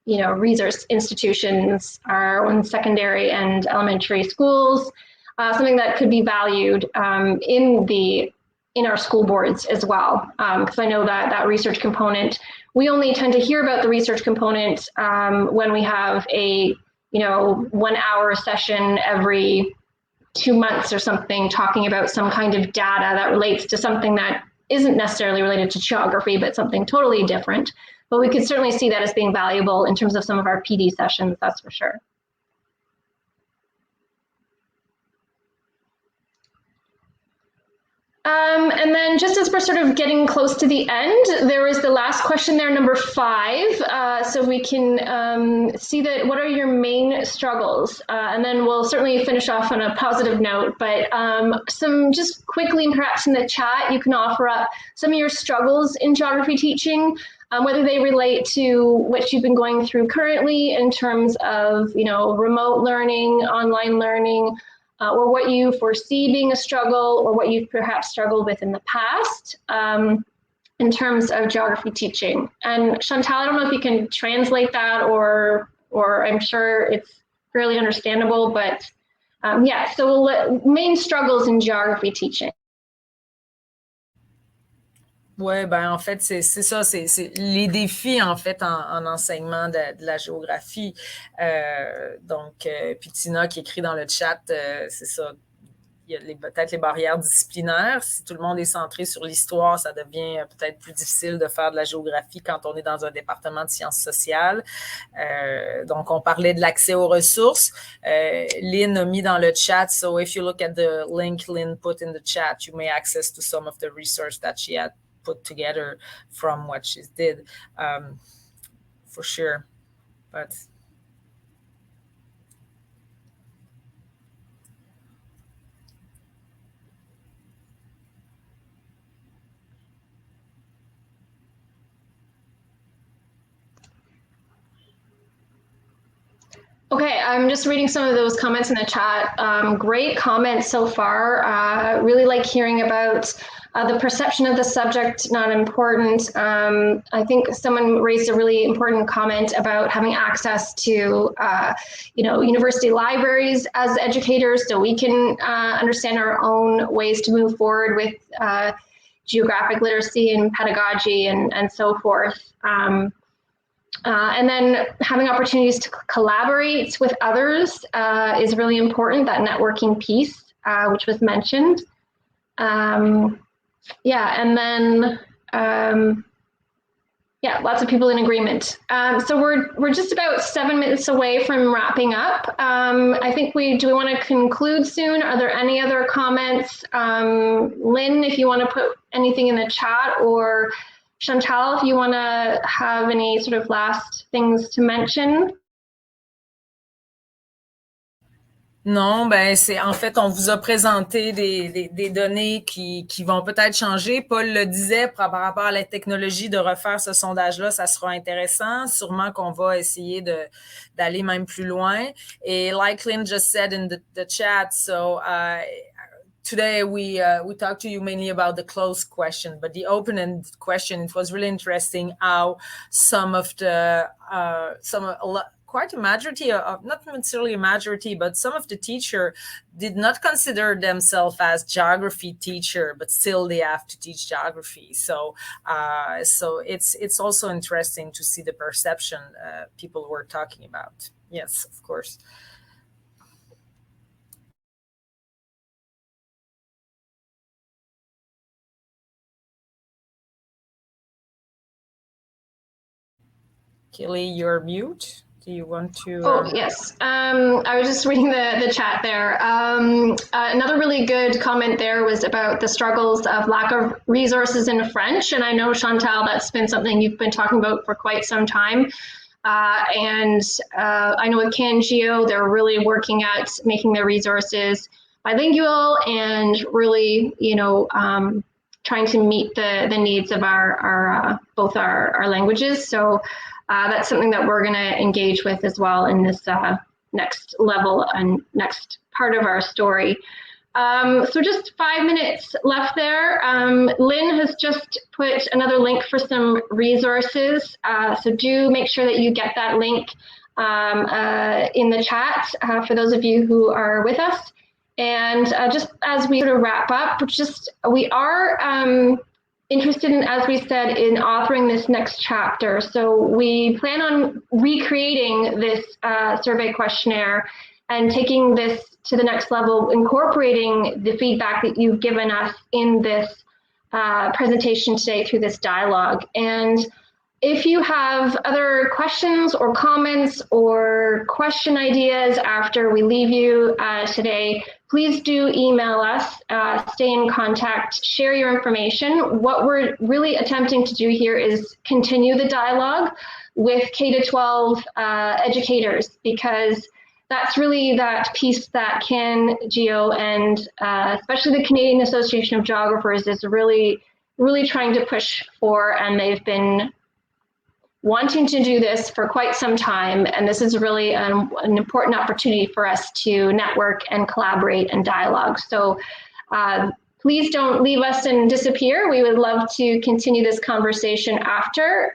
[SPEAKER 1] resource institutions, our own secondary and elementary schools, something that could be valued in our school boards as well. Because I know that research component, we only tend to hear about the research component when we have a 1 hour session every 2 months or something, talking about some kind of data that relates to something that isn't necessarily related to geography, but something totally different. But we could certainly see that as being valuable in terms of some of our PD sessions, that's for sure. And then just as we're sort of getting close to the end, there is the last question there, number 5. So we can see that what are your main struggles? And then we'll certainly finish off on a positive note, but some just quickly, perhaps in the chat, you can offer up some of your struggles in geography teaching, whether they relate to what you've been going through currently in terms of, remote learning, online learning, or what you foresee being a struggle, or what you've perhaps struggled with in the past in terms of geography teaching. And Chantal, I don't know if you can translate that, or I'm sure it's fairly understandable, but yeah, so main struggles in geography teaching.
[SPEAKER 2] Oui, ben en fait, c'est ça, c'est les défis, en fait, en enseignement de la géographie. Puis Tina qui écrit dans le chat, c'est ça, il y a peut-être les barrières disciplinaires. Si tout le monde est centré sur l'histoire, ça devient peut-être plus difficile de faire de la géographie quand on est dans un département de sciences sociales. Donc, on parlait de l'accès aux ressources. Lynn a mis dans le chat, so if you look at the link Lynn put in the chat, you may access to some of the research that she had put together from what she did, for sure. But
[SPEAKER 1] okay, I'm just reading some of those comments in the chat. Great comments so far. Really like hearing about the perception of the subject, not important. I think someone raised a really important comment about having access to, university libraries as educators, so we can understand our own ways to move forward with geographic literacy and pedagogy and so forth. And then having opportunities to collaborate with others is really important, that networking piece, which was mentioned. Yeah, and then, yeah, lots of people in agreement. So we're just about 7 minutes away from wrapping up. I think do we want to conclude soon? Are there any other comments? Lynn, if you want to put anything in the chat, or Chantal, if you want to have any sort of last things to mention.
[SPEAKER 2] Non, ben en fait, on vous a présenté des données qui vont peut-être changer. Paul le disait, par rapport à la technologie, de refaire ce sondage-là, ça sera intéressant. Sûrement qu'on va essayer d'aller même plus loin. Et like Lynn just said in the chat, so today we talked to you mainly about the closed question, but the open-ended question, it was really interesting how some of the quite a majority of, not necessarily a majority, but some of the teacher did not consider themselves as geography teacher, but still they have to teach geography. So it's also interesting to see the perception people were talking about. Yes, of course. Kelley, you're mute. Do you want to?
[SPEAKER 1] Oh, yes. I was just reading the chat there. Another really good comment there was about the struggles of lack of resources in French. And I know, Chantal, that's been something you've been talking about for quite some time. And I know with CanGeo, they're really working at making their resources bilingual and really, trying to meet the needs of both our languages. So that's something that we're going to engage with as well in this next level and next part of our story. So just 5 minutes left there. Lynn has just put another link for some resources. So do make sure that you get that link in the chat for those of you who are with us. And just as we sort of wrap up, we are interested in, as we said, in authoring this next chapter. So we plan on recreating this survey questionnaire and taking this to the next level, incorporating the feedback that you've given us in this presentation today through this dialogue. And if you have other questions or comments or question ideas after we leave you today, please do email us, stay in contact, share your information. What we're really attempting to do here is continue the dialogue with K-12 educators, because that's really that piece that Geo and especially the Canadian Association of Geographers is really trying to push for, and they've been wanting to do this for quite some time, and this is really an important opportunity for us to network and collaborate and dialogue. So please don't leave us and disappear. We would love to continue this conversation after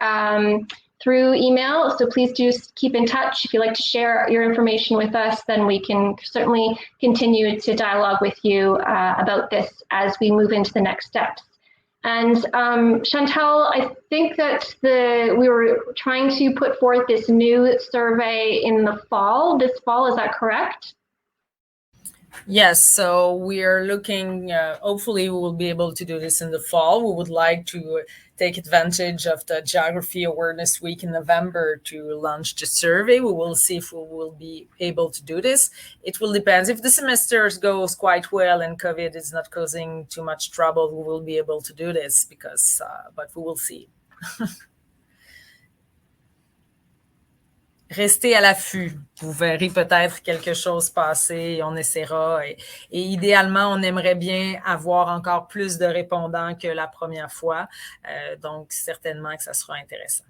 [SPEAKER 1] through email. So please do keep in touch. If you'd like to share your information with us, then we can certainly continue to dialogue with you about this as we move into the next steps. And Chantal, I think that we were trying to put forth this new survey in the fall. This fall, is that correct?
[SPEAKER 2] Yes, so we are looking, hopefully we will be able to do this in the fall. We would like to take advantage of the Geography Awareness Week in November to launch the survey. We will see if we will be able to do this. It will depend. If the semester goes quite well and COVID is not causing too much trouble, we will be able to do this because, but we will see. Restez à l'affût. Vous verrez peut-être quelque chose passer et on essaiera. Et idéalement, on aimerait bien avoir encore plus de répondants que la première fois. Donc, certainement que ça sera intéressant.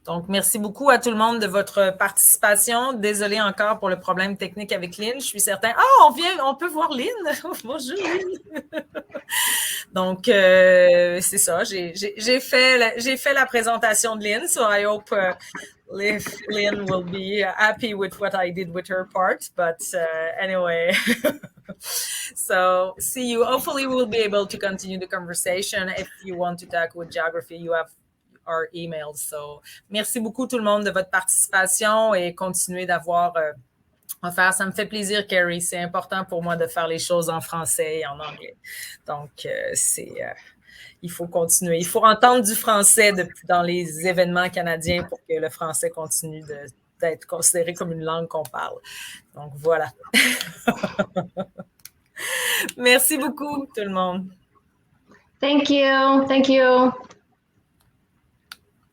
[SPEAKER 2] Donc, merci beaucoup à tout le monde de votre participation. Désolée encore pour le problème technique avec Lynn. Je suis certain. Ah, on peut voir Lynn. Bonjour, Lynn. Donc, c'est ça. J'ai fait la présentation de Lynn, so I hope Lynn will be happy with what I did with her part. But anyway, so see you. Hopefully, we'll be able to continue the conversation. If you want to talk with geography, you have our emails. So, merci beaucoup tout le monde de votre participation et continuez d'avoir affaire. Ça me fait plaisir, Carrie. C'est important pour moi de faire les choses en français et en anglais. Donc, il faut continuer. Il faut entendre du français dans les événements canadiens pour que le français continue d'être considéré comme une langue qu'on parle. Donc, voilà. Merci beaucoup, tout le monde.
[SPEAKER 1] Thank you. Thank you.